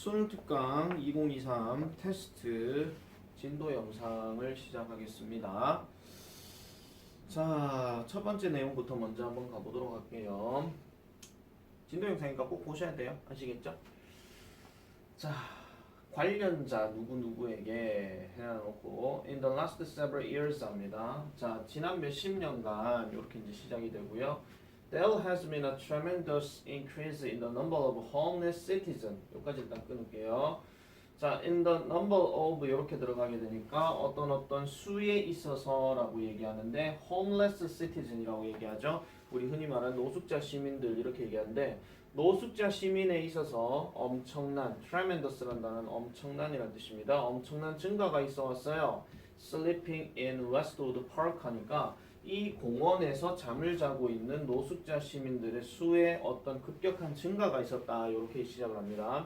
수능 특강 2023 테스트 진도 영상을 시작하겠습니다. 자, 첫 번째 내용부터 먼저 한번 가보도록 할게요. 진도 영상이니까 꼭 보셔야 돼요. 아시겠죠? 자, 관련자 누구누구에게 해놔놓고 in the last several years 합니다. 자, 지난 몇십 년간 이렇게 이제 시작이 되고요. There has been a tremendous increase in the number of homeless citizens. 여기까지 일단 끊을게요. 자, in the number of 이렇게 들어가게 되니까 어떤 수에 있어서라고 얘기하는데 homeless citizen이라고 얘기하죠. 우리 흔히 말하는 노숙자 시민들 이렇게 얘기하는데 노숙자 시민에 있어서 엄청난 tremendous라는 단어는 엄청난이라는 뜻입니다. 엄청난 증가가 있어 왔어요. Sleeping in Westwood Park 하니까 이 공원에서 잠을 자고 있는 노숙자 시민들의 수에 어떤 급격한 증가가 있었다. 이렇게 시작을 합니다.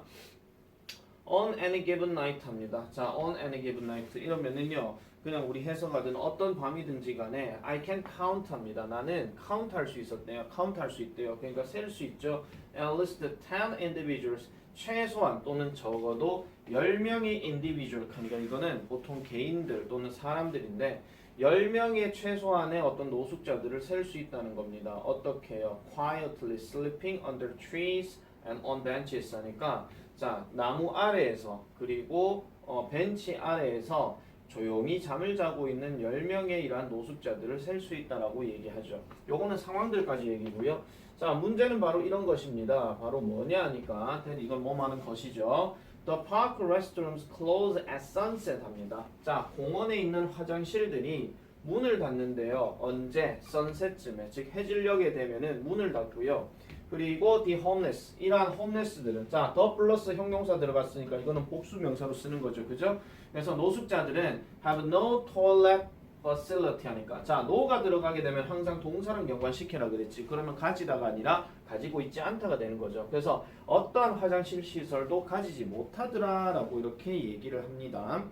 On any given night 합니다. 자, on any given night 이러면은요, 그냥 우리 해석하든 어떤 밤이든지 간에 I can count 합니다. 나는 count 할 수 있었대요. count 할 수 있대요. 그러니까 셀 수 있죠. At least 10 individuals 최소한 또는 적어도 10명의 individual 그러니까 이거는 보통 개인들 또는 사람들인데 10명의 최소한의 어떤 노숙자들을 셀 수 있다는 겁니다. 어떻게 해요? Quietly sleeping under trees and on benches 하니까 자, 나무 아래에서 그리고 벤치 아래에서 조용히 잠을 자고 있는 10명의 이러한 노숙자들을 셀 수 있다라고 얘기하죠. 요거는 상황들까지 얘기고요. 자, 문제는 바로 이런 것입니다. 바로 뭐냐 하니까 이건 뭐하는 것이죠. The park restrooms close at sunset 합니다. 자, 공원에 있는 화장실들이 문을 닫는데요. 언제? sunset쯤에, 즉 해질녘에 되면은 문을 닫고요. 그리고 the homeless, 이러한 homeless들은 자, the 플러스 형용사 들어갔으니까 이거는 복수 명사로 쓰는 거죠. 그죠? 그래서 노숙자들은 have no toilet facility 하니까 자, no가 들어가게 되면 항상 동사랑 연관시켜라 그랬지. 그러면 가지다가 아니라 가지고 있지 않다가 되는 거죠. 그래서 어떠한 화장실 시설도 가지지 못하더라라고 이렇게 얘기를 합니다.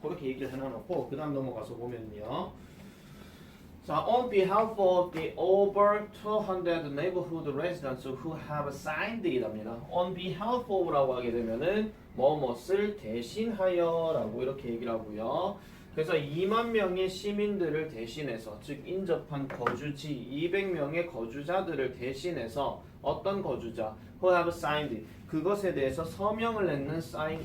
그렇게 얘기를 해놔놓고 그 다음 넘어가서 보면요. 자, on behalf of the over 200 neighborhood residents who have signed it 합니다. on behalf of라고 하게 되면은 뭐뭇을 대신하여라고 이렇게 얘기를 하고요. 그래서 2만 명의 시민들을 대신해서 즉 인접한 거주지 200명의 거주자들을 대신해서 어떤 거주자 who have signed it 그것에 대해서 서명을 냈는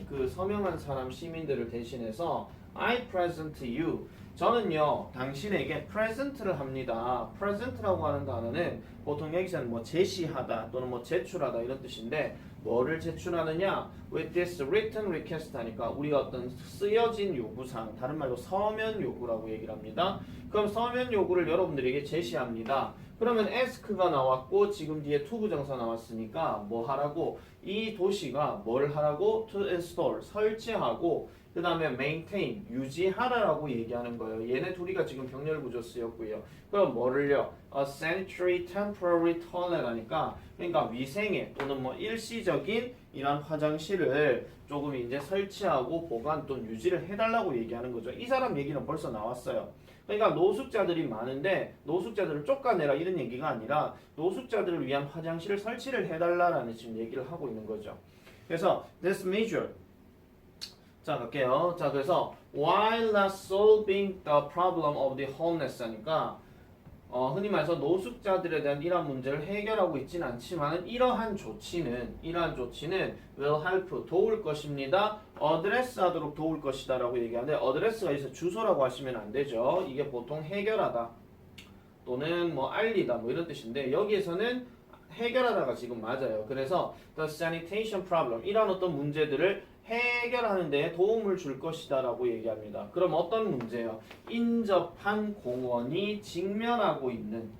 그 서명한 사람 시민들을 대신해서 I present you 저는요 당신에게 present를 합니다. present라고 하는 단어는 보통 여기서는 뭐 제시하다 또는 뭐 제출하다 이런 뜻인데 뭐를 제출하느냐 with this written request 하니까 우리가 어떤 쓰여진 요구사항 다른 말로 서면 요구라고 얘기를 합니다. 그럼 서면 요구를 여러분들에게 제시합니다. 그러면 ask가 나왔고 지금 뒤에 to 부정사 나왔으니까 뭐 하라고 이 도시가 뭘 하라고 to install 설치하고 그 다음에 maintain 유지하라라고 얘기하는 거예요. 얘네 둘이가 지금 병렬 구조 쓰였고요. 그럼 뭐를요? A sanitary temporary toilet 하니까 그러니까 위생에 또는 뭐 일시적인 이런 화장실을 조금 이제 설치하고 보관 또 유지를 해달라고 얘기하는 거죠. 이 사람 얘기는 벌써 나왔어요. 그러니까 노숙자들이 많은데 노숙자들을 쫓아내라 이런 얘기가 아니라 노숙자들을 위한 화장실을 설치를 해달라라는 지금 얘기를 하고 있는 거죠. 그래서 this measure 자, 갈게요. 자, 그래서 while not solving the problem of the homeless 하니까 흔히 말해서 노숙자들에 대한 이러한 문제를 해결하고 있지는 않지만 이러한 조치는 will help 도울 것입니다. address 하도록 도울 것이다 라고 얘기하는데 address가 있어 주소라고 하시면 안 되죠. 이게 보통 해결하다 또는 뭐 알리다 뭐 이런 뜻인데 여기에서는 해결하다가 지금 맞아요. 그래서 the sanitation problem 이런 어떤 문제들을 해결하는 데 도움을 줄 것이다 라고 얘기합니다. 그럼 어떤 문제요? 인접한 공원이 직면하고 있는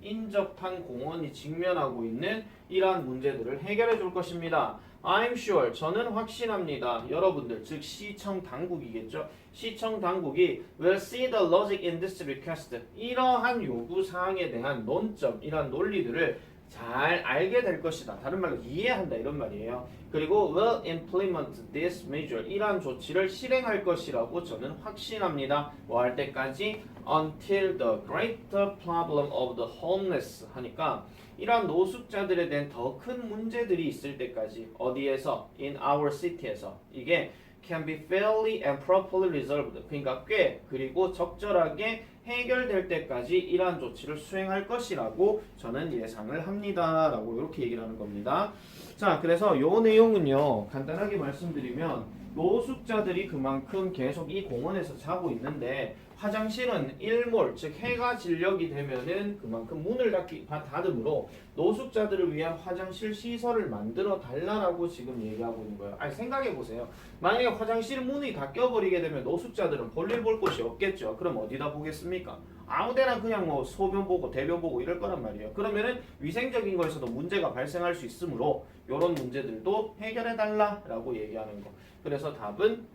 이러한 문제들을 해결해 줄 것입니다. I'm sure 저는 확신합니다. 여러분들 즉 시청 당국이겠죠. 시청 당국이 will see the logic in this request 이러한 요구 사항에 대한 논점 이러한 논리들을 잘 알게 될 것이다. 다른 말로 이해한다 이런 말이에요. 그리고 will implement this measure 이러한 조치를 실행할 것이라고 저는 확신합니다. 뭐 할 때까지 until the greater problem of the homeless 하니까 이러한 노숙자들에 대한 더 큰 문제들이 있을 때까지 어디에서 in our city에서 이게 can be fairly and properly resolved 그러니까 꽤 그리고 적절하게 해결될 때까지 이러한 조치를 수행할 것이라고 저는 예상을 합니다 라고 이렇게 얘기를 하는 겁니다. 자, 그래서 요 내용은요 간단하게 말씀드리면 노숙자들이 그만큼 계속 이 공원에서 자고 있는데 화장실은 일몰 즉 해가 진력이 되면은 그만큼 문을 닫으므로 노숙자들을 위한 화장실 시설을 만들어 달라라고 지금 얘기하고 있는 거예요. 아니 생각해 보세요. 만약에 화장실 문이 닫혀 버리게 되면 노숙자들은 볼일 볼 곳이 없겠죠. 그럼 어디다 보겠습니까? 아무데나 그냥 뭐 소변 보고 대변 보고 이럴 거란 말이에요. 그러면은 위생적인 거에서도 문제가 발생할 수 있으므로 이런 문제들도 해결해 달라라고 얘기하는 거. 그래서 답은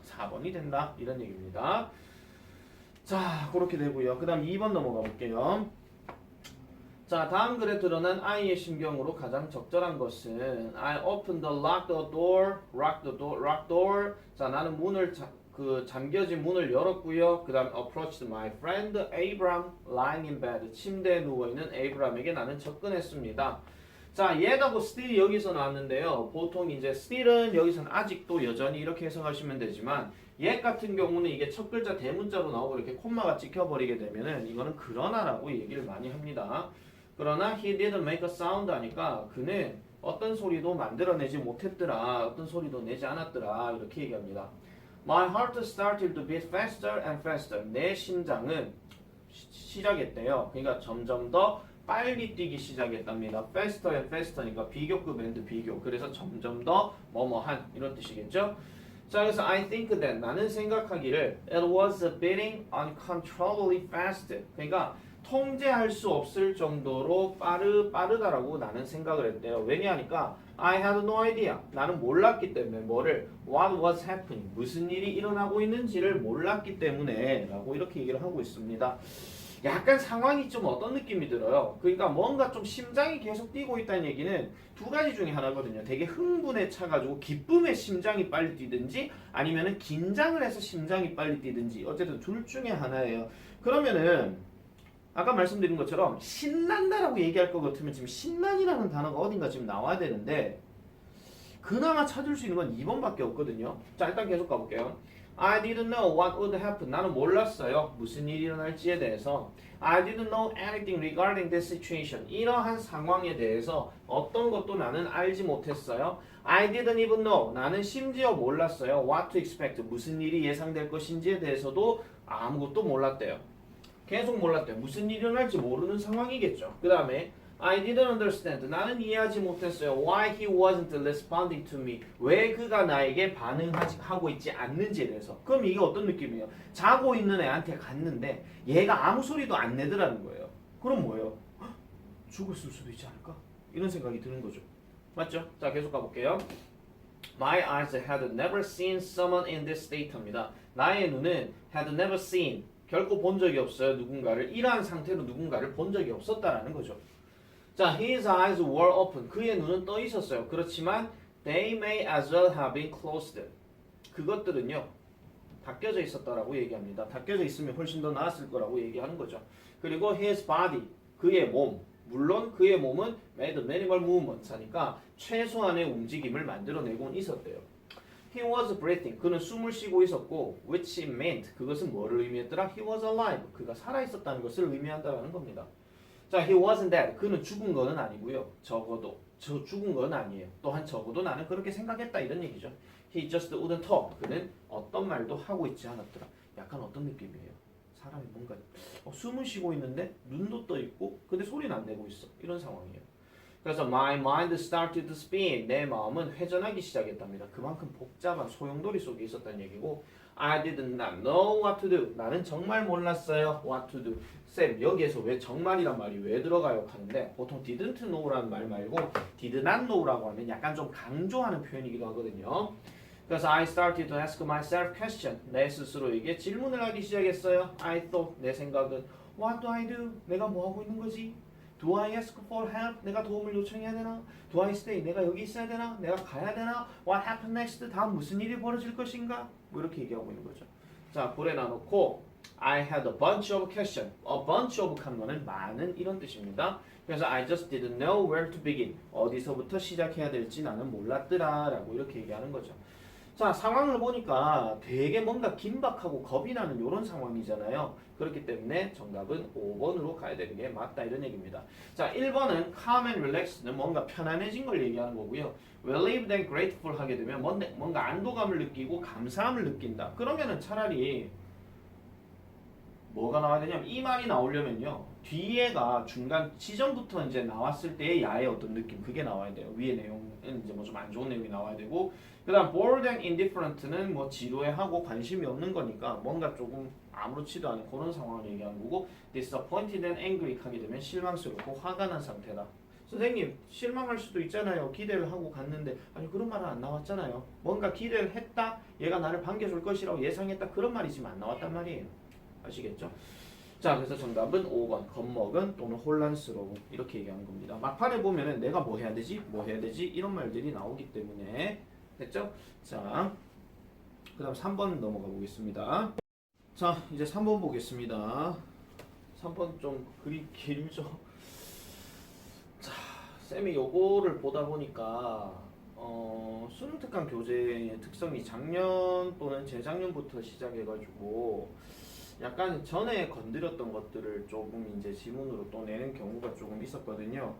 4번이 된다 이런 얘기입니다. 자, 그렇게 되고요. 그 다음 2번 넘어가 볼게요. 자, 다음 글에 드러난 아이의 심경으로 가장 적절한 것은 I opened the lock the door, lock door. 자, 나는 문을 잠겨진 문을 열었고요. 그 다음 approached my friend Abraham lying in bed. 침대에 누워있는 에이브람에게 나는 접근했습니다. 자, 얘가 still이 여기서 나왔는데요. 보통 이제 still은 여기서는 아직도 여전히 이렇게 해석하시면 되지만 얘 같은 경우는 이게 첫 글자 대문자로 나오고 이렇게 콤마가 찍혀버리게 되면은 이거는 그러나라고 얘기를 많이 합니다. 그러나 he didn't make a sound 하니까 그는 어떤 소리도 만들어내지 못했더라. 어떤 소리도 내지 않았더라. 이렇게 얘기합니다. My heart started to beat faster and faster. 내 심장은 시작했대요. 그러니까 점점 더 빨리 뛰기 시작했답니다. faster and faster니까 비교급 and 비교. 그래서 점점 더 뭐뭐한 이런 뜻이겠죠. 자, 그래서 I think that 나는 생각하기를 it was beating uncontrollably fast. 그러니까 통제할 수 없을 정도로 빠르다라고 나는 생각을 했대요. 왜냐하니까 I had no idea. 나는 몰랐기 때문에 뭐를 what was happening. 무슨 일이 일어나고 있는지를 몰랐기 때문에 라고 이렇게 얘기를 하고 있습니다. 약간 상황이 좀 어떤 느낌이 들어요. 그러니까 뭔가 좀 심장이 계속 뛰고 있다는 얘기는 두 가지 중에 하나거든요. 되게 흥분에 차가지고 기쁨에 심장이 빨리 뛰든지 아니면은 긴장을 해서 심장이 빨리 뛰든지 어쨌든 둘 중에 하나예요. 그러면은 아까 말씀드린 것처럼 신난다라고 얘기할 것 같으면 지금 신난이라는 단어가 어딘가 지금 나와야 되는데 그나마 찾을 수 있는 건 2번밖에 없거든요. 자, 일단 계속 가볼게요. I didn't know what would happen. 나는 몰랐어요. 무슨 일이 일어날지에 대해서. I didn't know anything regarding this situation. 이러한 상황에 대해서 어떤 것도 나는 알지 못했어요. I didn't even know. 나는 심지어 몰랐어요. What to expect. 무슨 일이 예상될 것인지에 대해서도 아무것도 몰랐대요. 계속 몰랐대요. 무슨 일이 일어날지 모르는 상황이겠죠. 그 다음에 I didn't understand. 나는 이해하지 못했어요. Why he wasn't responding to me. 왜 그가 나에게 반응하고 있지 않는지에 대해서. 그럼 이게 어떤 느낌이에요? 자고 있는 애한테 갔는데 얘가 아무 소리도 안 내더라는 거예요. 그럼 뭐예요? 죽었을 수도 있지 않을까? 이런 생각이 드는 거죠. 맞죠? 자, 계속 가볼게요. My eyes had never seen someone in this state입니다. 나의 눈은 had never seen. 결코 본 적이 없어요. 누군가를. 이러한 상태로 누군가를 본 적이 없었다라는 거죠. 자, his eyes were open. 그의 눈은 떠 있었어요. 그렇지만 they may as well have been closed. 그것들은요. 닫혀져 있었다라고 얘기합니다. 닫혀져 있으면 훨씬 더 나았을 거라고 얘기하는 거죠. 그리고 his body. 그의 몸. 물론 그의 몸은 made minimal movements 하니까 최소한의 움직임을 만들어내곤 있었대요. He was breathing. 그는 숨을 쉬고 있었고 which meant. 그것은 뭐를 의미했더라? He was alive. 그가 살아있었다는 것을 의미한다는 겁니다. 자, he wasn't dead. 그는 죽은 거는 아니고요. 적어도 죽은 건 아니에요. 또한 적어도 나는 그렇게 생각했다 이런 얘기죠. He just wouldn't talk. 그는 어떤 말도 하고 있지 않았더라. 약간 어떤 느낌이에요? 사람이 뭔가 숨을 쉬고 있는데 눈도 떠 있고 근데 소리는 안 내고 있어. 이런 상황이에요. 그래서 my mind started to spin. 내 마음은 회전하기 시작했답니다. 그만큼 복잡한 소용돌이 속에 있었다는 얘기고 I did not know what to do. 나는 정말 몰랐어요. What to do. 쌤, 여기에서 왜 정말이란 말이 왜 들어가요? 하는데 보통 didn't know라는 말 말고 did not know라고 하면 약간 좀 강조하는 표현이기도 하거든요. 그래서 I started to ask myself question. 내 스스로에게 질문을 하기 시작했어요. I thought. 내 생각은 What do I do? 내가 뭐 하고 있는 거지? Do I ask for help? 내가 도움을 요청해야 되나? Do I stay? 내가 여기 있어야 되나? 내가 가야 되나? What happens next? 다음 무슨 일이 벌어질 것인가? 뭐 이렇게 얘기하고 있는 거죠. 자, 볼에 놔놓고 I had a bunch of questions. A bunch of 하는 거는 많은 이런 뜻입니다. 그래서 I just didn't know where to begin. 어디서부터 시작해야 될지 나는 몰랐더라 라고 이렇게 얘기하는 거죠. 자, 상황을 보니까 되게 뭔가 긴박하고 겁이 나는 이런 상황이잖아요. 그렇기 때문에 정답은 5번으로 가야 되는 게 맞다 이런 얘기입니다. 자, 1번은 calm and relaxed는 뭔가 편안해진 걸 얘기하는 거고요. relieved and grateful 하게 되면 뭔가 안도감을 느끼고 감사함을 느낀다. 그러면은 차라리 뭐가 나와야 되냐면 이 말이 나오려면요. 뒤에가 중간 지점부터 이제 나왔을 때의 야의 어떤 느낌 그게 나와야 돼요. 위의 내용은 이제 뭐 좀 안 좋은 내용이 나와야 되고 그다음 bored and indifferent는 뭐 지루해하고 관심이 없는 거니까 뭔가 조금 아무렇지도 않은 그런 상황을 얘기하는 거고 disappointed and angry 하게 되면 실망스럽고 화가 난 상태다. 선생님 실망할 수도 있잖아요. 기대를 하고 갔는데 아니 그런 말은 안 나왔잖아요. 뭔가 기대를 했다. 얘가 나를 반겨줄 것이라고 예상했다. 그런 말이 지금 안 나왔단 말이에요. 아시겠죠? 자, 그래서 정답은 5번 겁먹은 또는 혼란스러운 이렇게 얘기하는 겁니다. 막판에 보면은 내가 뭐 해야 되지? 뭐 해야 되지? 이런 말들이 나오기 때문에 됐죠? 자, 그 다음 3번 넘어가 보겠습니다. 자, 이제 3번 보겠습니다. 3번 좀 그리 길죠? 자, 쌤이 요거를 보다 보니까 수능 특강 교재의 특성이 작년 또는 재작년부터 시작해가지고 약간 전에 건드렸던 것들을 조금 이제 지문으로 또 내는 경우가 조금 있었거든요.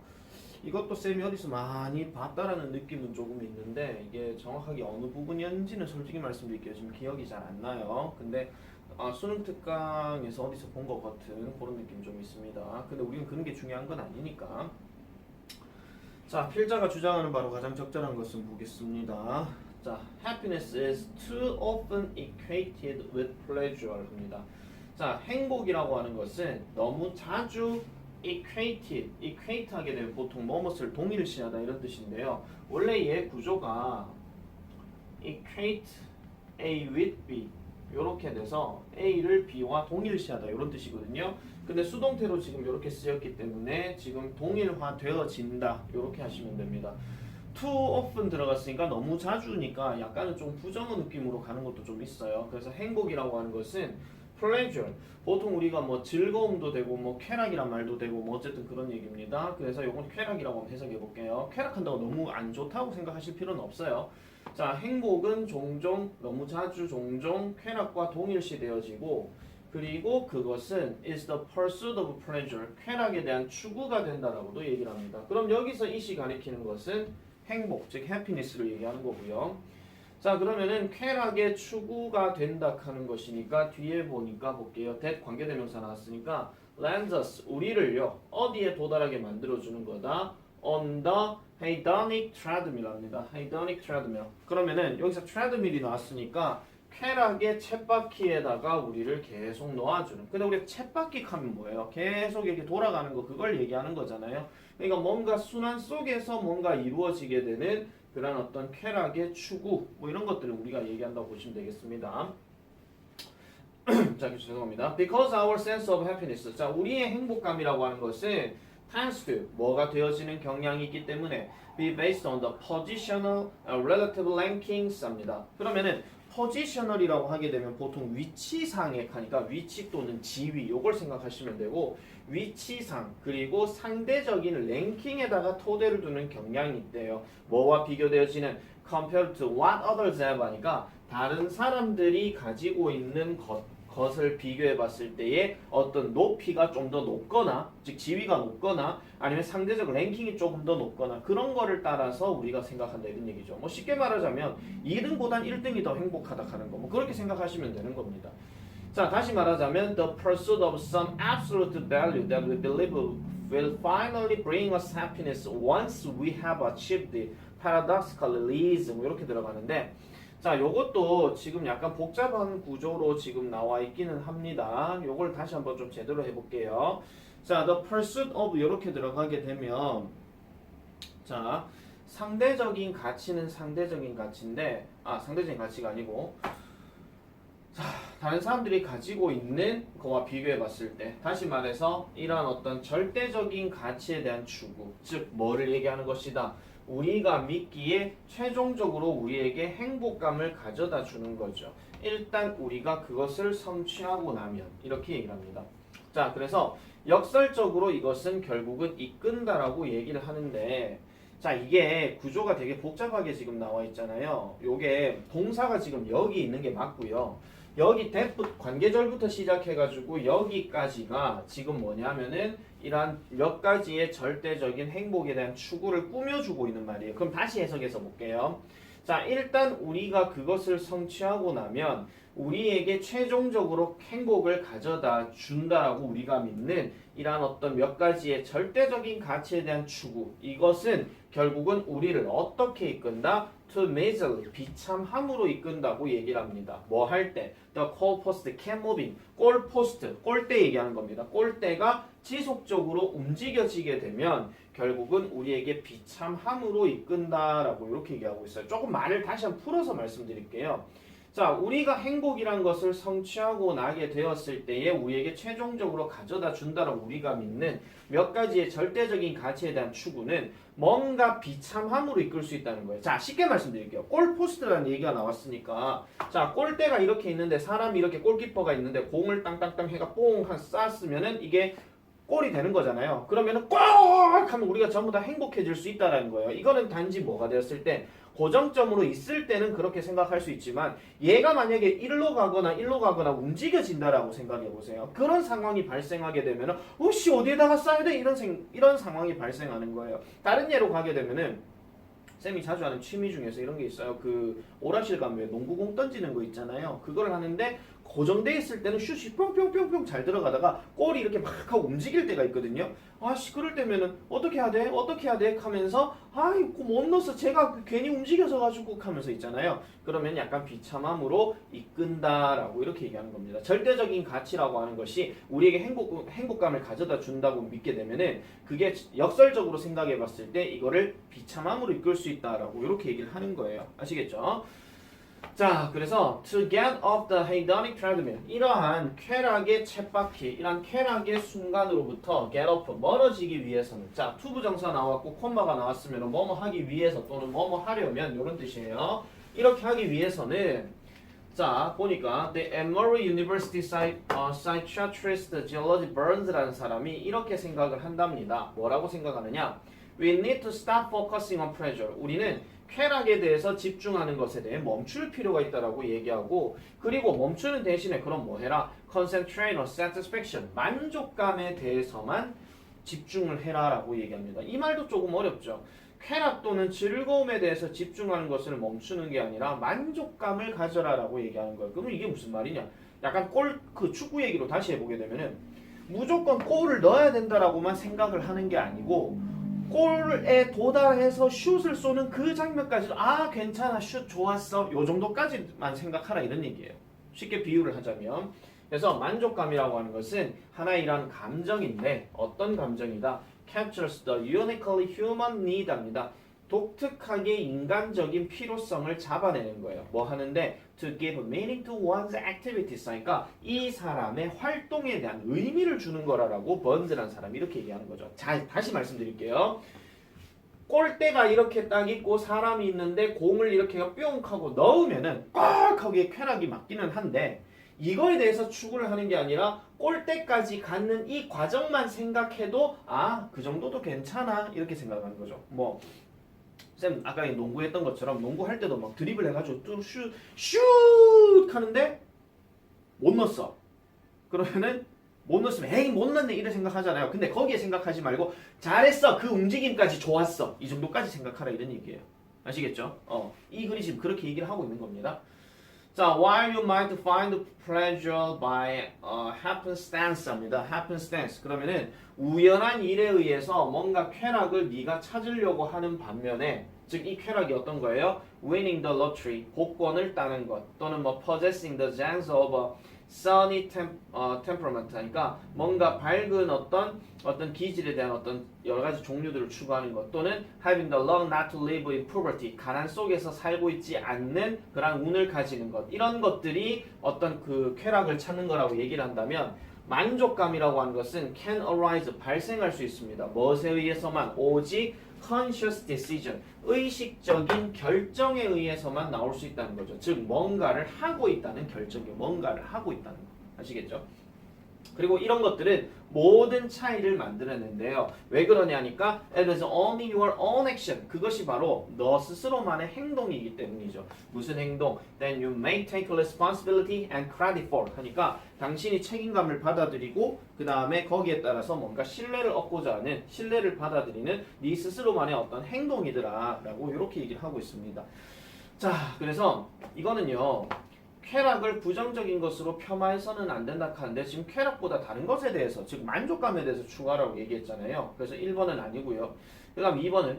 이것도 쌤이 어디서 많이 봤다라는 느낌은 조금 있는데 이게 정확하게 어느 부분이었는지는 솔직히 말씀드릴게요. 지금 기억이 잘 안 나요. 근데 수능 특강에서 어디서 본 것 같은 그런 느낌이 좀 있습니다. 근데 우리는 그런 게 중요한 건 아니니까. 자, 필자가 주장하는 바로 가장 적절한 것은 보겠습니다. 자, happiness is too often equated with pleasure 합니다. 자, 행복이라고 하는 것은 너무 자주 equate 하게 되면 보통 무엇을 동일시하다 이런 뜻인데요. 원래 얘 구조가 equate A with B 이렇게 돼서 A를 B와 동일시하다 이런 뜻이거든요. 근데 수동태로 지금 이렇게 쓰였기 때문에 지금 동일화되어진다 이렇게 하시면 됩니다. too often 들어갔으니까 너무 자주니까 약간은 좀 부정어 느낌으로 가는 것도 좀 있어요. 그래서 행복이라고 하는 것은 pleasure 보통 우리가 뭐 즐거움도 되고 뭐 쾌락이란 말도 되고 뭐 어쨌든 그런 얘기입니다. 그래서 이건 쾌락이라고 한번 해석해 볼게요. 쾌락한다고 너무 안 좋다고 생각하실 필요는 없어요. 자, 행복은 종종 너무 자주 종종 쾌락과 동일시되어지고 그리고 그것은 is the pursuit of pleasure 쾌락에 대한 추구가 된다라고도 얘기를 합니다. 그럼 여기서 이시 가리키는 것은 행복 즉 happiness를 얘기하는 거고요. 자, 그러면은 쾌락의 추구가 된다 하는 것이니까 뒤에 보니까 볼게요. that 관계대명사 나왔으니까 lands us 우리를요 어디에 도달하게 만들어주는 거다. on the hedonic treadmill입니다. hedonic treadmill. 그러면은 여기서 treadmill이 나왔으니까 쾌락의 쳇바퀴에다가 우리를 계속 놓아주는. 근데 우리 쳇바퀴 하면 뭐예요? 계속 이렇게 돌아가는 거 그걸 얘기하는 거잖아요. 그러니까 뭔가 순환 속에서 뭔가 이루어지게 되는 그런 어떤 쾌락의 추구 뭐 이런 것들을 우리가 얘기한다고 보시면 되겠습니다. 자, 죄송합니다. Because our sense of happiness. 자, 우리의 행복감이라고 하는 것은 tends to 뭐가 되어지는 경향이 있기 때문에 be based on the positional relative rankings입니다. 그러면은 포지셔널이라고 하게 되면 보통 위치상에 가니까 위치 또는 지위 요걸 생각하시면 되고 위치상 그리고 상대적인 랭킹에다가 토대를 두는 경향이 있대요. 뭐와 비교되어지는 compared to what others have 하니까 다른 사람들이 가지고 있는 것을 비교해 봤을 때의 어떤 높이가 좀 더 높거나 즉 지위가 높거나 아니면 상대적 랭킹이 조금 더 높거나 그런 거를 따라서 우리가 생각한다 이런 얘기죠. 뭐 쉽게 말하자면 2등보단 1등이 더 행복하다 하는 거 뭐 그렇게 생각하시면 되는 겁니다. 자, 다시 말하자면 the pursuit of some absolute value that we believe will finally bring us happiness once we have achieved the paradoxical realism 이렇게 들어가는데 자, 요것도 지금 약간 복잡한 구조로 지금 나와 있기는 합니다. 요걸 다시 한번 좀 제대로 해볼게요. 자, the pursuit of 이렇게 들어가게 되면 자, 상대적인 가치는 상대적인 가치인데 상대적인 가치가 아니고 다른 사람들이 가지고 있는 거와 비교해 봤을 때 다시 말해서 이러한 어떤 절대적인 가치에 대한 추구, 즉 뭐를 얘기하는 것이다. 우리가 믿기에 최종적으로 우리에게 행복감을 가져다 주는 거죠. 일단 우리가 그것을 성취하고 나면 이렇게 얘기를 합니다. 자, 그래서 역설적으로 이것은 결국은 이끈다라고 얘기를 하는데, 자, 이게 구조가 되게 복잡하게 지금 나와 있잖아요. 요게 동사가 지금 여기 있는 게 맞고요. 여기 대부 관계절부터 시작해가지고 여기까지가 지금 뭐냐면은 이러한 몇 가지의 절대적인 행복에 대한 추구를 꾸며주고 있는 말이에요. 그럼 다시 해석해서 볼게요. 자, 일단 우리가 그것을 성취하고 나면 우리에게 최종적으로 행복을 가져다 준다라고 우리가 믿는 이러한 어떤 몇 가지의 절대적인 가치에 대한 추구, 이것은 결국은 우리를 어떻게 이끈다? To miserly, 비참함으로 이끈다고 얘기를 합니다. 뭐 할 때? The goalpost kept moving. 골포스트, 골대 얘기하는 겁니다. 골대가 지속적으로 움직여지게 되면 결국은 우리에게 비참함으로 이끈다라고 이렇게 얘기하고 있어요. 조금 말을 다시 한번 풀어서 말씀드릴게요. 자, 우리가 행복이란 것을 성취하고 나게 되었을 때에 우리에게 최종적으로 가져다 준다라고 우리가 믿는 몇 가지의 절대적인 가치에 대한 추구는 뭔가 비참함으로 이끌 수 있다는 거예요. 자, 쉽게 말씀드릴게요. 골포스트라는 얘기가 나왔으니까, 자, 골대가 이렇게 있는데 사람이 이렇게 골키퍼가 있는데 공을 땅땅땅 해가 뽕 쐈으면은 이게 골이 되는 거잖아요. 그러면은 꼭 하면 우리가 전부 다 행복해질 수 있다라는 거예요. 이거는 단지 뭐가 되었을 때 고정점으로 있을 때는 그렇게 생각할 수 있지만, 얘가 만약에 일로 가거나 움직여진다라고 생각해 보세요. 그런 상황이 발생하게 되면은 혹시 어디에다가 쏴야 돼? 이런 상황이 발생하는 거예요. 다른 예로 가게 되면은 쌤이 자주 하는 취미 중에서 이런 게 있어요. 그 오락실 가면 왜 농구공 던지는 거 있잖아요. 그걸 하는데 고정돼 있을 때는 슛이 뿅뿅뿅뿅 잘 들어가다가 골이 이렇게 막 하고 움직일 때가 있거든요. 아씨, 그럴 때면은 어떻게 해야 돼? 어떻게 해야 돼? 하면서 이거 못 넣었어. 제가 괜히 움직여서 가지고 하면서 있잖아요. 그러면 약간 비참함으로 이끈다라고 이렇게 얘기하는 겁니다. 절대적인 가치라고 하는 것이 우리에게 행복감을 가져다 준다고 믿게 되면은 그게 역설적으로 생각해 봤을 때 이거를 비참함으로 이끌 수 있다라고 이렇게 얘기를 하는 거예요. 아시겠죠? 자, 그래서 to get off the hedonic treadmill, 이러한 쾌락의 쳇바퀴, 이러한 쾌락의 순간으로부터 get off, 멀어지기 위해서는, 자, to 부정사 나왔고 콤마가 나왔으면 뭐뭐 하기 위해서 또는 뭐뭐 하려면 이런 뜻이에요. 이렇게 하기 위해서는, 자, 보니까 the Emory University psychiatrist George Burns라는 사람이 이렇게 생각을 한답니다. 뭐라고 생각하느냐? We need to stop focusing on pleasure. 우리는 쾌락에 대해서 집중하는 것에 대해 멈출 필요가 있다라고 얘기하고, 그리고 멈추는 대신에 그럼 뭐 해라? Concentrate on satisfaction. 만족감에 대해서만 집중을 해라라고 얘기합니다. 이 말도 조금 어렵죠. 쾌락 또는 즐거움에 대해서 집중하는 것을 멈추는 게 아니라 만족감을 가져라라고 얘기하는 거예요. 그러면 이게 무슨 말이냐? 약간 그 축구 얘기로 다시 해보게 되면은 무조건 골을 넣어야 된다라고만 생각을 하는 게 아니고, 골에 도달해서 슛을 쏘는 그 장면까지도 괜찮아, 슛 좋았어, 요 정도까지만 생각하라 이런 얘기예요. 쉽게 비유를 하자면, 그래서 만족감이라고 하는 것은 하나의 이러한 감정인데 어떤 감정이다? Captures the uniquely human need입니다. 독특하게 인간적인 필요성을 잡아내는 거예요. 뭐 하는데? To give meaning to one's activities. 그러니까 이 사람의 활동에 대한 의미를 주는 거라고 번즈라는 사람이 이렇게 얘기하는 거죠. 자, 다시 말씀드릴게요. 골대가 이렇게 딱 있고 사람이 있는데 공을 이렇게 뿅 하고 넣으면은 꽉 거기에 쾌락이 맞기는 한데, 이거에 대해서 추구를 하는 게 아니라 골대까지 갖는 이 과정만 생각해도 그 정도도 괜찮아 이렇게 생각하는 거죠. 뭐 쌤 아까 농구했던 것처럼 농구할 때도 막 드리블 해가지고 또 슛 하는데 못 넣었어. 그러면은 못 넣었으면 에이 못 넣네 이래 생각하잖아요. 근데 거기에 생각하지 말고 잘했어, 그 움직임까지 좋았어, 이 정도까지 생각하라 이런 얘기예요. 아시겠죠? 이 글이 지금 그렇게 얘기를 하고 있는 겁니다. 자, while you might find pleasure by happenstance입니다. happenstance. 그러면은 우연한 일에 의해서 뭔가 쾌락을 네가 찾으려고 하는 반면에, 즉 이 쾌락이 어떤 거예요? winning the lottery, 복권을 따는 것, 또는 뭐 possessing the chance of sunny temperament 하니까 뭔가 밝은 어떤 기질에 대한 어떤 여러 가지 종류들을 추구하는 것 또는 having the luck not to live in poverty 가난 속에서 살고 있지 않는 그런 운을 가지는 것 이런 것들이 어떤 그 쾌락을 찾는 거라고 얘기를 한다면 만족감이라고 하는 것은 can arise 발생할 수 있습니다. 무엇에 의해서만 오직 conscious decision 의식적인 결정에 의해서만 나올 수 있다는 거죠. 즉 뭔가를 하고 있다는 결정이 뭔가를 하고 있다는 거 아시겠죠? 그리고 이런 것들은 모든 차이를 만들어낸대요. 왜 그러냐니까 it is only your own action. 그것이 바로 너 스스로만의 행동이기 때문이죠. 무슨 행동? Then you may take responsibility and credit for. 하니까 당신이 책임감을 받아들이고 그 다음에 거기에 따라서 뭔가 신뢰를 얻고자 하는 신뢰를 받아들이는 네 스스로만의 어떤 행동이더라 라고 이렇게 얘기를 하고 있습니다. 자, 그래서 이거는요. 쾌락을 부정적인 것으로 폄하해서는 안 된다 하는데 지금 쾌락보다 다른 것에 대해서 즉 만족감에 대해서 추가라고 얘기했잖아요. 그래서 1번은 아니고요. 그 다음 2번은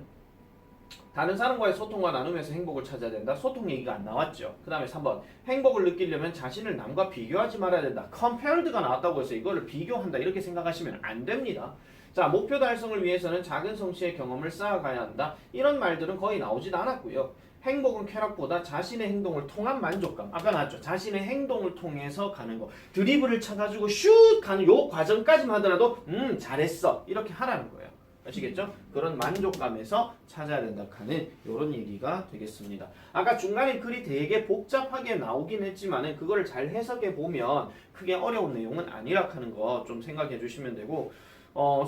다른 사람과의 소통과 나누면서 행복을 찾아야 된다. 소통 얘기가 안 나왔죠. 그 다음에 3번 행복을 느끼려면 자신을 남과 비교하지 말아야 된다. compared가 나왔다고 해서 이거를 비교한다 이렇게 생각하시면 안 됩니다. 자, 목표 달성을 위해서는 작은 성취의 경험을 쌓아가야 한다. 이런 말들은 거의 나오지도 않았고요. 행복은 쾌락보다 자신의 행동을 통한 만족감. 아까 나왔죠. 자신의 행동을 통해서 가는 거. 드리블을 쳐가지고 슛 가는 요 과정까지만 하더라도 잘했어. 이렇게 하라는 거예요. 아시겠죠? 그런 만족감에서 찾아야 된다 하는 이런 얘기가 되겠습니다. 아까 중간에 글이 되게 복잡하게 나오긴 했지만은 그거를 잘 해석해 보면 크게 어려운 내용은 아니라 하는 거 좀 생각해 주시면 되고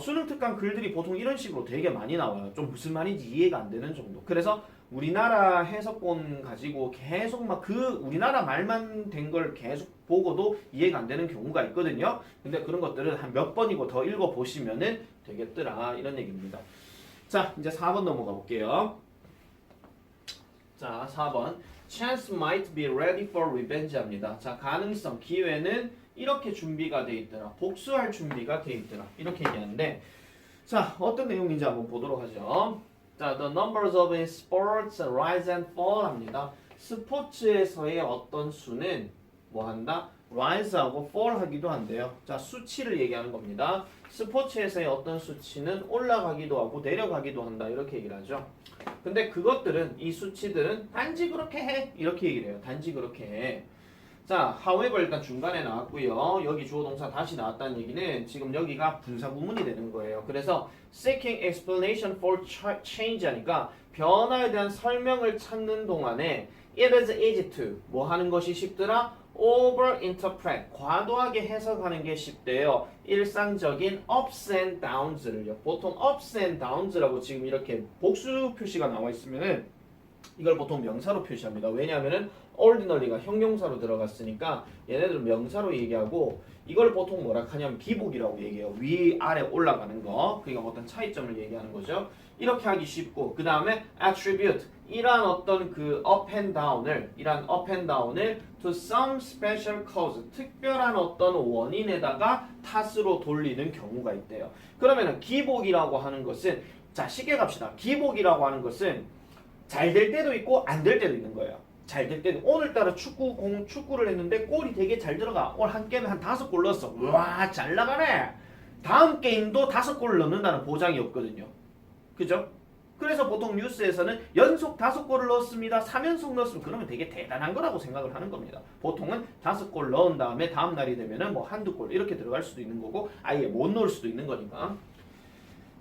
수능 특강 글들이 보통 이런 식으로 되게 많이 나와요. 좀 무슨 말인지 이해가 안 되는 정도. 그래서 우리나라 해석본 가지고 계속 막 그 우리나라 말만 된 걸 계속 보고도 이해가 안 되는 경우가 있거든요. 근데 그런 것들은 한 몇 번이고 더 읽어보시면은 되겠더라. 이런 얘기입니다. 자, 이제 4번 넘어가 볼게요. 자, 4번. Chance might be ready for revenge 합니다. 자, 가능성, 기회는 이렇게 준비가 돼 있더라. 복수할 준비가 돼 있더라. 이렇게 얘기하는데 자, 어떤 내용인지 한번 보도록 하죠. 자, the numbers of sports rise and fall 합니다. 스포츠에서의 어떤 수는 뭐 한다? rise하고 fall 하기도 한대요. 자, 수치를 얘기하는 겁니다. 스포츠에서의 어떤 수치는 올라가기도 하고 내려가기도 한다. 이렇게 얘기를 하죠. 근데 그것들은 이 수치들은 단지 그렇게 해. 이렇게 얘기를 해요. 단지 그렇게 해. 자, however 일단 중간에 나왔고요. 여기 주어 동사 다시 나왔다는 얘기는 지금 여기가 분사 구문이 되는 거예요. 그래서 seeking explanation for change 하니까 변화에 대한 설명을 찾는 동안에 it is easy to 뭐 하는 것이 쉽더라? overinterpret 과도하게 해석하는 게 쉽대요. 일상적인 ups and downs를요. 보통 ups and downs라고 지금 이렇게 복수 표시가 나와 있으면은 이걸 보통 명사로 표시합니다. 왜냐하면은 ordinary가 형용사로 들어갔으니까 얘네들은 명사로 얘기하고 이걸 보통 뭐라 하냐면 기복이라고 얘기해요. 위 아래 올라가는 거. 그러니까 어떤 차이점을 얘기하는 거죠. 이렇게 하기 쉽고 그 다음에 attribute 이러한 어떤 그 up and down을 to some special cause 특별한 어떤 원인에다가 탓으로 돌리는 경우가 있대요. 그러면은 기복이라고 하는 것은 자 쉽게 갑시다. 기복이라고 하는 것은 잘 될 때도 있고 안 될 때도 있는 거예요. 잘 될 때는 오늘따라 축구를 했는데 골이 되게 잘 들어가. 오늘 한 게임에 한 5골 넣었어. 와, 잘 나가네. 다음 게임도 5골 넣는다는 보장이 없거든요. 그죠? 그래서 보통 뉴스에서는 연속 5골을 넣었습니다. 3연속 넣었으면 그러면 되게 대단한 거라고 생각을 하는 겁니다. 보통은 5골 넣은 다음에 다음 날이 되면은 뭐 한두 골 이렇게 들어갈 수도 있는 거고 아예 못 넣을 수도 있는 거니까.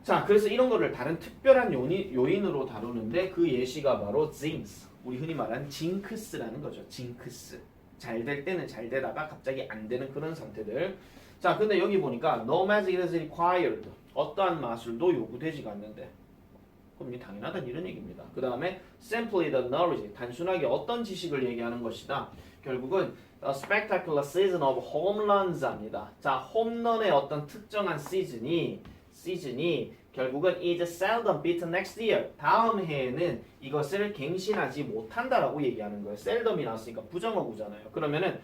자, 그래서 이런 거를 다른 특별한 요인으로 다루는데 그 예시가 바로 jinx. 우리 흔히 말하는 징크스라는 거죠. 징크스. 잘 될 때는 잘 되다가 갑자기 안 되는 그런 상태들. 자, 근데 여기 보니까 no magic is required. 어떠한 마술도 요구되지가 않는데. 그럼 이 당연하다는 이런 얘기입니다. 그 다음에 simply the knowledge. 단순하게 어떤 지식을 얘기하는 것이다. 결국은 a spectacular season of home runs 합니다. 자, 홈런의 어떤 특정한 시즌이 결국은 is seldom beaten next year. 다음 해에는 이것을 갱신하지 못한다라고 얘기하는 거예요. seldom이 나왔으니까 부정어구잖아요. 그러면은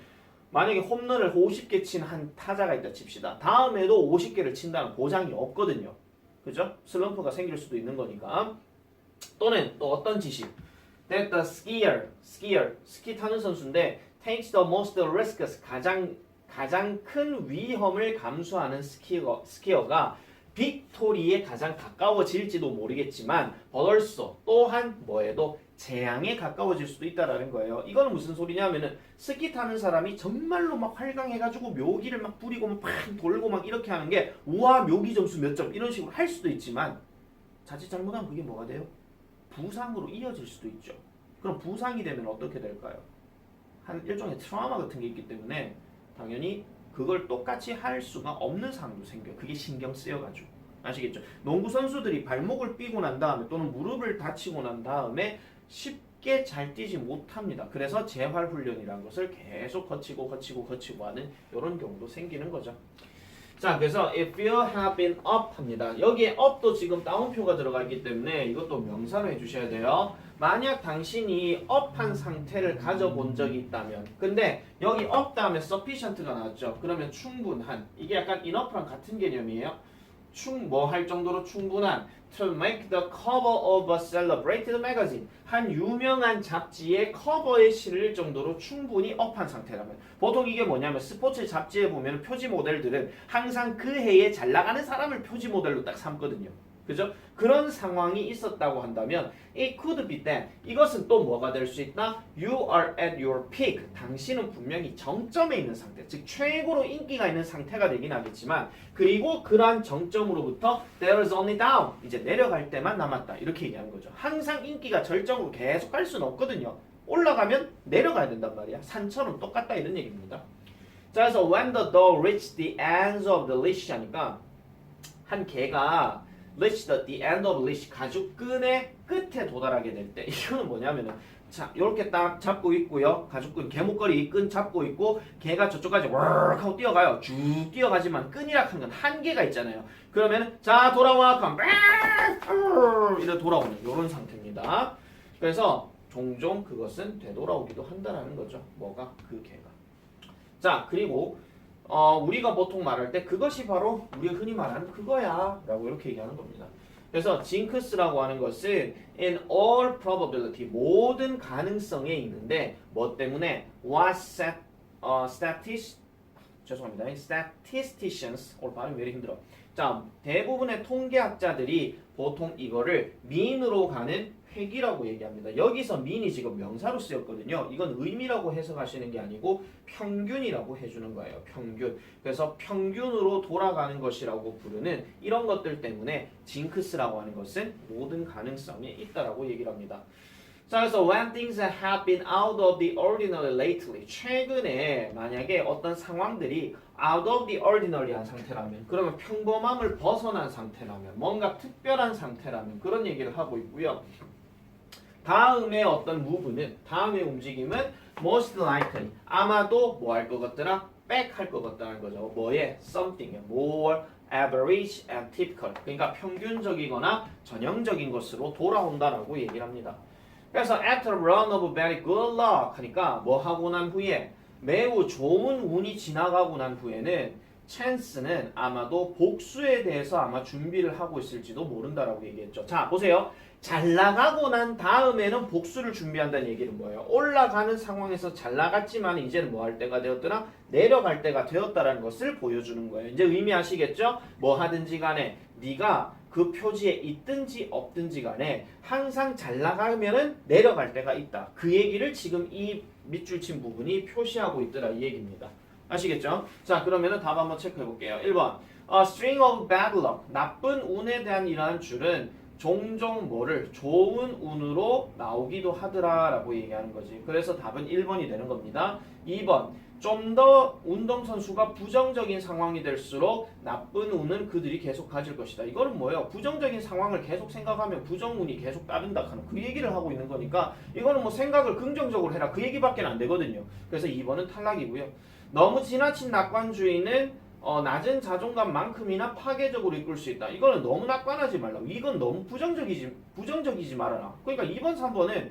만약에 홈런을 50개 친 한 타자가 있다 칩시다. 다음에도 50개를 친다는 보장이 없거든요. 그죠? 슬럼프가 생길 수도 있는 거니까. 또는 또 어떤 지식? That the skier, 스키 타는 선수인데 takes the most risks, 가장 가장 큰 위험을 감수하는 스키어가 빅토리에 가장 가까워질지도 모르겠지만 벌써 또한 뭐에도 재앙에 가까워질 수도 있다라는 거예요. 이거는 무슨 소리냐면은 스키 타는 사람이 정말로 막 활강해가지고 묘기를 막 부리고 막 돌고 막 이렇게 하는 게 우와 묘기 점수 몇 점 이런 식으로 할 수도 있지만 자칫 잘못하면 그게 뭐가 돼요? 부상으로 이어질 수도 있죠. 그럼 부상이 되면 어떻게 될까요? 한 일종의 트라우마 같은 게 있기 때문에 당연히 그걸 똑같이 할 수가 없는 상황도 생겨요. 그게 신경 쓰여가지고. 아시겠죠? 농구 선수들이 발목을 삐고 난 다음에 또는 무릎을 다치고 난 다음에 쉽게 잘 뛰지 못합니다. 그래서 재활훈련이라는 것을 계속 거치고 하는 이런 경우도 생기는 거죠. 자, 그래서 if you have been up 합니다. 여기에 up도 지금 따옴표가 들어가 있기 때문에 이것도 명사로 해주셔야 돼요. 만약 당신이 up한 상태를 가져본 적이 있다면 근데 여기 up 다음에 sufficient가 나왔죠. 그러면 충분한 이게 약간 enough랑 같은 개념이에요. 뭐 할 정도로 충분한 to make the cover of a celebrated magazine 한 유명한 잡지의 커버에 실릴 정도로 충분히 업한 상태라면 보통 이게 뭐냐면 스포츠 잡지에 보면 표지 모델들은 항상 그 해에 잘 나가는 사람을 표지 모델로 딱 삼거든요. 그죠? 그런 상황이 있었다고 한다면 it could be that 이것은 또 뭐가 될 수 있다? You are at your peak. 당신은 분명히 정점에 있는 상태, 즉 최고로 인기가 있는 상태가 되긴 하겠지만 그리고 그러한 정점으로부터 there is only down. 이제 내려갈 때만 남았다. 이렇게 얘기하는 거죠. 항상 인기가 절정으로 계속 갈 수는 없거든요. 올라가면 내려가야 된단 말이야. 산처럼 똑같다 이런 얘기입니다. 자, 그래서 when the dog reached the ends of the leash 하니까 한 개가 reach the end of leash 가죽끈의 끝에 도달하게 될 때 이거는 뭐냐면은 자 이렇게 딱 잡고 있고요. 가죽끈 개목걸이 끈 잡고 있고 개가 저쪽까지 워르륵 하고 뛰어가요. 쭉 뛰어가지만 끈이라 하는 건 한계가 있잖아요. 그러면 자 돌아와 그럼 이렇게 돌아오는 이런 상태입니다. 그래서 종종 그것은 되돌아오기도 한다라는 거죠. 뭐가 그 개가. 자 그리고 우리가 보통 말할 때 그것이 바로 우리가 흔히 말하는 그거야 라고 이렇게 얘기하는 겁니다. 그래서 징크스라고 하는 것은 in all probability 모든 가능성에 있는데 뭐 때문에 죄송합니다. statisticians 오늘 발음이 왜 이렇게 힘들어. 자 대부분의 통계학자들이 보통 이거를 mean으로 가는 획이라고 얘기합니다. 여기서 mean이 지금 명사로 쓰였거든요. 이건 의미라고 해석하시는 게 아니고 평균이라고 해주는 거예요. 평균. 그래서 평균으로 돌아가는 것이라고 부르는 이런 것들 때문에 징크스라고 하는 것은 모든 가능성에 있다라고 얘기를 합니다. 자, 그래서 when things have been out of the ordinary lately 최근에 만약에 어떤 상황들이 out of the ordinary한 상태라면 그러면 평범함을 벗어난 상태라면 뭔가 특별한 상태라면 그런 얘기를 하고 있고요. 다음에 어떤 move는 다음의 움직임은 most likely 아마도 뭐 할 것 같더라? back 할 것 같다는 거죠. 뭐에? something more average and typical 그러니까 평균적이거나 전형적인 것으로 돌아온다라고 얘기를 합니다. 그래서 after a run of very good luck 하니까 뭐 하고 난 후에 매우 좋은 운이 지나가고 난 후에는 chance는 아마도 복수에 대해서 아마 준비를 하고 있을지도 모른다라고 얘기했죠. 자 보세요. 잘 나가고 난 다음에는 복수를 준비한다는 얘기는 뭐예요? 올라가는 상황에서 잘 나갔지만 이제는 뭐 할 때가 되었더라? 내려갈 때가 되었다라는 것을 보여주는 거예요. 이제 의미 아시겠죠? 뭐 하든지 간에 네가 그 표지에 있든지 없든지 간에 항상 잘 나가면은 내려갈 때가 있다. 그 얘기를 지금 이 밑줄 친 부분이 표시하고 있더라 이 얘기입니다. 아시겠죠? 자 그러면은 답 한번 체크해 볼게요. 1번 A string of bad luck 나쁜 운에 대한 이러한 줄은 종종 뭐를 좋은 운으로 나오기도 하더라 라고 얘기하는 거지. 그래서 답은 1번이 되는 겁니다. 2번 좀 더 운동선수가 부정적인 상황이 될수록 나쁜 운은 그들이 계속 가질 것이다. 이거는 뭐예요? 부정적인 상황을 계속 생각하면 부정운이 계속 따른다 하는 그 얘기를 하고 있는 거니까 이거는 뭐 생각을 긍정적으로 해라 그 얘기밖에 안 되거든요. 그래서 2번은 탈락이고요. 너무 지나친 낙관주의는 낮은 자존감만큼이나 파괴적으로 이끌 수 있다. 이거는 너무 낙관하지 말라고. 이건 너무 부정적이지 말아라. 그러니까 2번, 3번은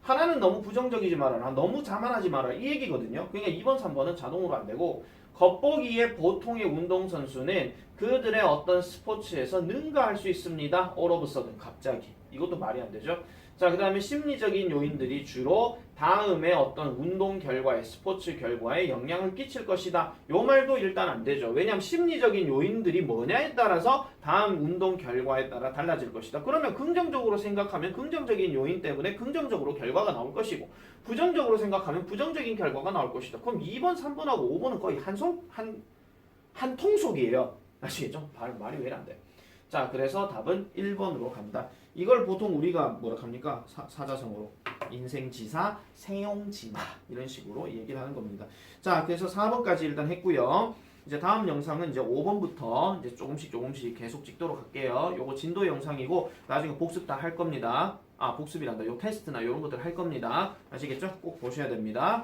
하나는 너무 부정적이지 말아라. 너무 자만하지 말아라. 이 얘기거든요. 그러니까 2번, 3번은 자동으로 안 되고 겉보기에 보통의 운동선수는 그들의 어떤 스포츠에서 능가할 수 있습니다. all of a sudden 갑자기. 이것도 말이 안 되죠. 자, 그 다음에 심리적인 요인들이 주로 다음에 어떤 운동 결과에, 스포츠 결과에 영향을 끼칠 것이다. 요 말도 일단 안 되죠. 왜냐하면 심리적인 요인들이 뭐냐에 따라서 다음 운동 결과에 따라 달라질 것이다. 그러면 긍정적으로 생각하면 긍정적인 요인 때문에 긍정적으로 결과가 나올 것이고, 부정적으로 생각하면 부정적인 결과가 나올 것이다. 그럼 2번, 3번하고 5번은 거의 한 통속이에요. 아시겠죠? 말이 왜 안 돼? 자, 그래서 답은 1번으로 간다. 이걸 보통 우리가 뭐라 합니까? 사자성어로 인생지사, 세용지마 이런 식으로 얘기를 하는 겁니다. 자, 그래서 4번까지 일단 했고요. 이제 다음 영상은 이제 5번부터 이제 조금씩 계속 찍도록 할게요. 요거 진도 영상이고 나중에 복습 다 할 겁니다. 복습이란다. 요 테스트나 요런 것들 할 겁니다. 아시겠죠? 꼭 보셔야 됩니다.